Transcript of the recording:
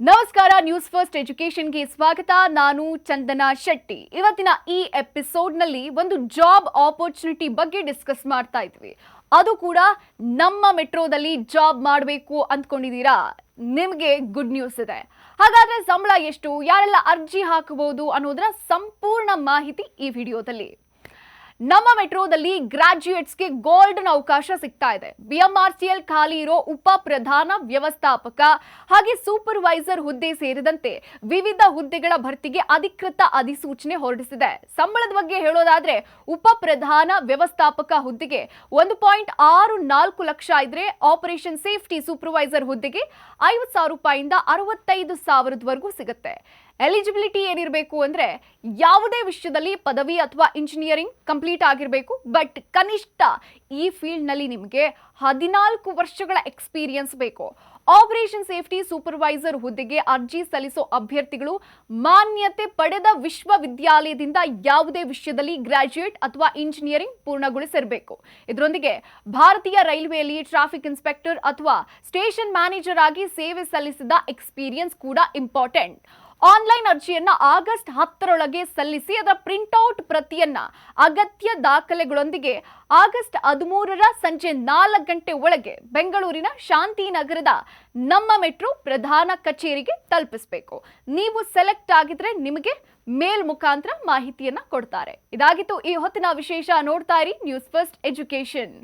ನಮಸ್ಕಾರ, news first ಎಜುಕೇಶನ್ಗೆ ಸ್ವಾಗತ. ನಾನು ಚಂದನಾ ಶೆಟ್ಟಿ. ಇವತ್ತಿನ ಈ ಎಪಿಸೋಡ್ನಲ್ಲಿ ಒಂದು ಜಾಬ್ ಆಪರ್ಚುನಿಟಿ ಬಗ್ಗೆ ಡಿಸ್ಕಸ್ ಮಾಡ್ತಾ ಇದ್ವಿ. ಅದು ಕೂಡ ನಮ್ಮ ಮೆಟ್ರೋದಲ್ಲಿ ಜಾಬ್ ಮಾಡಬೇಕು ಅಂದ್ಕೊಂಡಿದ್ದೀರಾ? ನಿಮಗೆ ಗುಡ್ ನ್ಯೂಸ್ ಇದೆ. ಹಾಗಾದ್ರೆ ಸಂಬಳ ಎಷ್ಟು, ಯಾರೆಲ್ಲ ಅರ್ಜಿ ಹಾಕಬಹುದು ಅನ್ನೋದರ ಸಂಪೂರ್ಣ ಮಾಹಿತಿ ಈ ವಿಡಿಯೋದಲ್ಲಿ. ನಮ್ಮ ಮೆಟ್ರೋದಲ್ಲಿ ಗ್ರಾಜ್ಯುಯೇಟ್ಸ್ಗೆ ಗೋಲ್ಡನ್ ಅವಕಾಶ ಸಿಗ್ತಾ ಇದೆ. BMRCL ಖಾಲಿ ಇರೋ ಉಪ ಪ್ರಧಾನ ವ್ಯವಸ್ಥಾಪಕ ಹಾಗೆ ಸೂಪರ್ವೈಸರ್ ಹುದ್ದೆ ಸೇರಿದಂತೆ ವಿವಿಧ ಹುದ್ದೆಗಳ ಭರ್ತಿಗೆ ಅಧಿಕೃತ ಅಧಿಸೂಚನೆ ಹೊರಡಿಸಿದೆ. ಸಂಬಳದ ಬಗ್ಗೆ ಹೇಳೋದಾದ್ರೆ ಉಪ ಪ್ರಧಾನ ವ್ಯವಸ್ಥಾಪಕ ಹುದ್ದೆಗೆ 1.64 ಲಕ್ಷ ಇದ್ರೆ, ಆಪರೇಷನ್ ಸೇಫ್ಟಿ ಸೂಪರ್ವೈಸರ್ ಹುದ್ದೆಗೆ 50,000 ರೂಪಾಯಿಂದ 65,000ವರೆಗೂ ಸಿಗುತ್ತೆ. ಎಲಿಜಿಬಿಲಿಟಿ ಏನಿರಬೇಕು ಅಂದ್ರೆ ಯಾವುದೇ ವಿಷಯದಲ್ಲಿ ಪದವಿ ಅಥವಾ ಇಂಜಿನಿಯರಿಂಗ್ ಕಂಪ್ಲೀಟ್ ಆಗಿರಬೇಕು. ಬಟ್ ಕನಿಷ್ಠ ಈ ಫೀಲ್ಡ್ ನಲ್ಲಿ ನಿಮಗೆ 14 ವರ್ಷಗಳ ಎಕ್ಸ್ಪೀರಿಯನ್ಸ್ ಬೇಕು. ಆಪರೇಷನ್ ಸೇಫ್ಟಿ ಸೂಪರ್ವೈಸರ್ ಹುದ್ದೆಗೆ ಅರ್ಜಿ ಸಲ್ಲಿಸೋ ಅಭ್ಯರ್ಥಿಗಳು ಮಾನ್ಯತೆ ಪಡೆದ ವಿಶ್ವವಿದ್ಯಾಲಯದಿಂದ ಯಾವುದೇ ವಿಷಯದಲ್ಲಿ ಗ್ರಾಜ್ಯುಯೇಟ್ ಅಥವಾ ಇಂಜಿನಿಯರಿಂಗ್ ಪೂರ್ಣಗೊಳಿಸಿರಬೇಕು. ಇದರೊಂದಿಗೆ ಭಾರತೀಯ ರೈಲ್ವೆಯಲ್ಲಿ ಟ್ರಾಫಿಕ್ ಇನ್ಸ್ಪೆಕ್ಟರ್ ಅಥವಾ ಸ್ಟೇಷನ್ ಮ್ಯಾನೇಜರ್ ಆಗಿ ಸೇವೆ ಸಲ್ಲಿಸಿದ ಎಕ್ಸ್ಪೀರಿಯನ್ಸ್ ಕೂಡ ಇಂಪಾರ್ಟೆಂಟ್. ಆನ್ಲೈನ್ ಅರ್ಜಿಯನ್ನ ಆಗಸ್ಟ್ 10ರೊಳಗೆ ಸಲ್ಲಿಸಿ ಅದರ ಪ್ರಿಂಟ್ಔಟ್ ಪ್ರತಿಯನ್ನ ಅಗತ್ಯ ದಾಖಲೆಗಳೊಂದಿಗೆ ಆಗಸ್ಟ್ 13ರ ಸಂಜೆ 4 ಗಂಟೆ ಒಳಗೆ ಬೆಂಗಳೂರಿನ ಶಾಂತಿನಗರದ ನಮ್ಮ ಮೆಟ್ರೋ ಪ್ರಧಾನ ಕಚೇರಿಗೆ ತಲುಪಿಸಬೇಕು. ನೀವು ಸೆಲೆಕ್ಟ್ ಆಗಿದ್ರೆ ನಿಮಗೆ ಮೇಲ್ ಮುಖಾಂತರ ಮಾಹಿತಿಯನ್ನ ಕೊಡ್ತಾರೆ. ಇದಾಗಿತ್ತು ಈ ಹೊತ್ತಿನ ವಿಶೇಷ. ನೋಡ್ತಾ ಇರಿ ನ್ಯೂಸ್ ಫಸ್ಟ್ ಎಜುಕೇಶನ್.